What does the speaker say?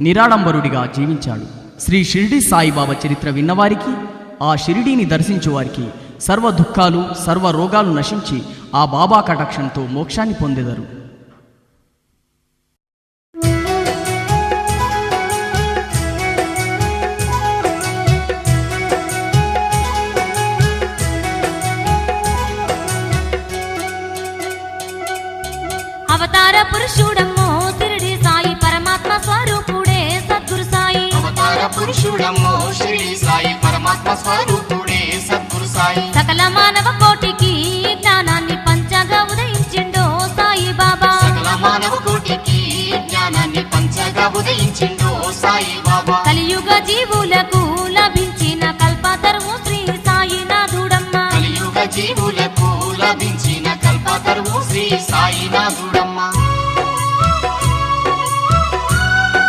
నిరాడంబరుడిగా జీవించాడు. శ్రీ షిరిడి సాయిబాబా చరిత్ర విన్నవారికి, ఆ షిరిడీని దర్శించువారికి సర్వ దుఃఖాలు సర్వ రోగాలు నశించి ఆ బాబా కటాక్షంతో మోక్షాన్ని పొందెదరు. అవతార పురుషుడమ్మో షిరిడి సాయి పరమాత్మ స్వరూపుడే సద్గురు సాయి. అవతార పురుషుడమ్మో షిరిడి సాయి పరమాత్మ స్వరూపుడే సద్గురు సాయి. సకల మానవ కోటికి జ్ఞానాన్ని పంచగా ఉదయించిండో సాయి బాబా. సకల మానవ కోటికి జ్ఞానాన్ని పంచగా ఉదయించిండో సాయి బాబా. కలియుగ జీవులకు